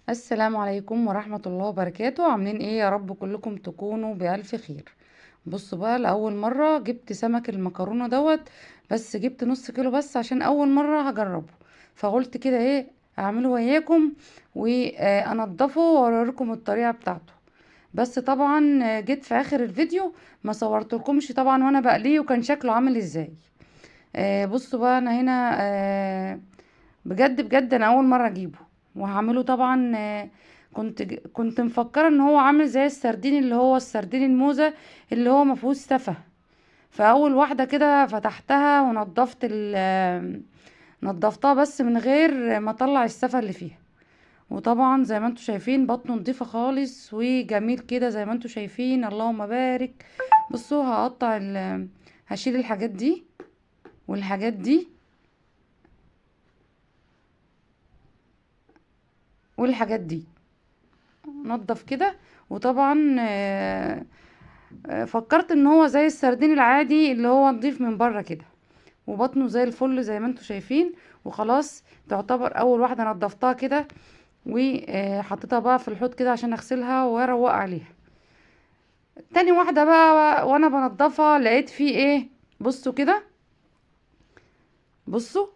السلام عليكم ورحمة الله وبركاته. عاملين ايه؟ يا رب كلكم تكونوا بألف خير. بصوا بقى، لأول مرة جبت سمك المكرونة دوت، بس جبت نص كيلو بس عشان أول مرة هجربه. فقلت كده ايه، اعمله وياكم وانضفه واوريكم الطريقة بتاعته. بس طبعا جيت في اخر الفيديو ما صورتلكمش طبعا وانا بقليه وكان شكله عامل ازاي. بصوا بقى، انا هنا بجد بجد انا اول مره اجيبه وهعمله طبعا. كنت مفكره ان هو عامل زي السردين، اللي هو السردين الموزه اللي هو مفيهوش سفه. فاول واحده كده فتحتها ونضفت نضفتها بس من غير ما اطلع السفه اللي فيها. وطبعا زي ما انتوا شايفين بطنه نضيفه خالص وجميل كده زي ما انتوا شايفين، اللهم بارك. بصوا هشيل الحاجات دي والحاجات دي والحاجات دي، نضف كده. وطبعا فكرت ان هو زي السردين العادي اللي هو نضيف من بره كده، وبطنه زي الفل زي ما انتوا شايفين. وخلاص تعتبر اول واحده نضفتها كده، وحطيتها بقى في الحوض كده عشان اغسلها واروق عليها. تاني واحده بقى وانا بنضفها لقيت فيه ايه، بصوا كده. بصوا،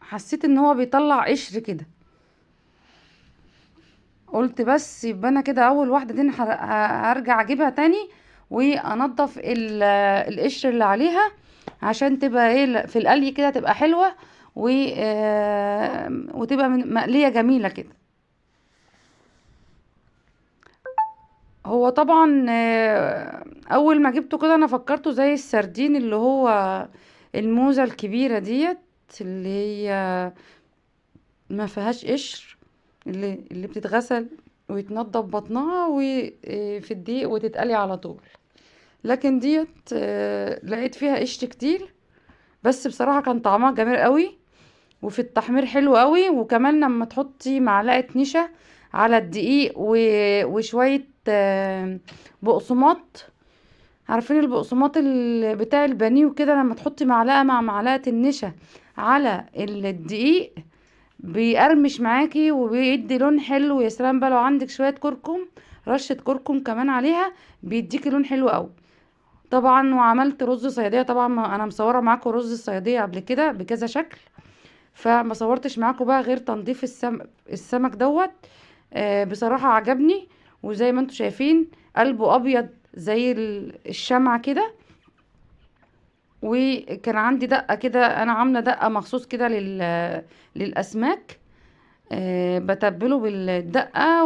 حسيت ان هو بيطلع قشر كده. قلت بس يبقى انا كده اول واحده دي هرجع اجيبها تاني وانضف القشر اللي عليها عشان تبقى ايه في القلي كده تبقى حلوه وتبقى مقليه جميله كده. هو طبعا اول ما جبته كده انا فكرته زي السردين اللي هو الموزه الكبيره ديت، اللي هي ما فيهاش قشر، اللي بتتغسل ويتنضف بطنها وفي الدقيق وتتقلي على طول. لكن ديت لقيت فيها قشر كتير، بس بصراحة كان طعمها جميل قوي وفي التحمير حلو قوي. وكمان لما تحطي معلقة نشا على الدقيق وشوية بقسماط. عارفين البقسماط بتاع البانيه وكده، لما تحطي معلقة مع معلقة النشا على الدقيق بيقرمش معاكي وبيدي لون حلو. يا سلام بقى لو عندك شوية كركم، رشة كركم كمان عليها بيديكي لون حلو قوي. طبعا وعملت رز صيادية. طبعا انا مصوره معاكم رز الصيادية قبل كده بكذا شكل، فما صورتش معاكم بقى غير تنظيف السمك دوت. بصراحة عجبني. وزي ما انتوا شايفين قلبه ابيض زي الشمعة كده. وكان عندي دقة كده، انا عاملة دقة مخصوص كده للاسماك. بتبله بالدقة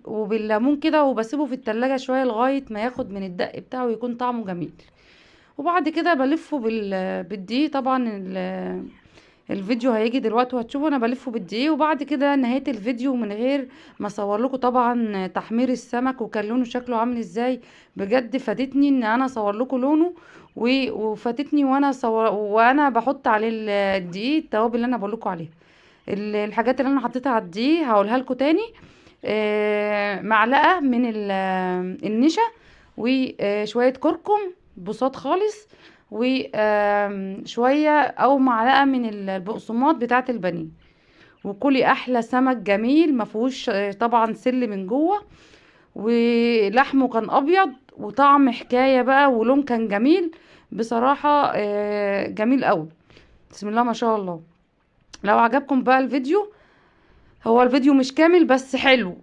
وبالليمون كده وبسيبه في التلاجة شوية لغاية ما ياخد من الدق بتاعه ويكون طعمه جميل. وبعد كده بلفه بالدقيق. طبعا الفيديو هيجي دلوقتي وهتشوفوا انا بلفه بالدقيق. وبعد كده نهاية الفيديو من غير ما اصور لكم طبعا تحمير السمك وكان لونه شكله عامل ازاي. بجد فاتتني ان انا اصور لكم لونه وفاتتني وانا بحط عليه الدقيق التوابل اللي انا بقول لكم عليها. الحاجات اللي انا حطيتها على الدقيق هقولها لكم تاني. معلقة من النشا وشوية كركم بساط خالص، وشوية او معلقة من البقسماط بتاعة البانيه. وكلي احلى سمك جميل مفهوش طبعا سل من جوه، ولحمه كان ابيض وطعم حكاية بقى ولون كان جميل. بصراحة جميل قوي. بسم الله ما شاء الله. لو عجبكم بقى الفيديو، هو الفيديو مش كامل بس حلو.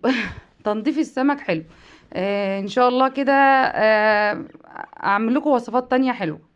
تنظيف السمك حلو. ان شاء الله كده اعمل لكم وصفات تانية حلوة.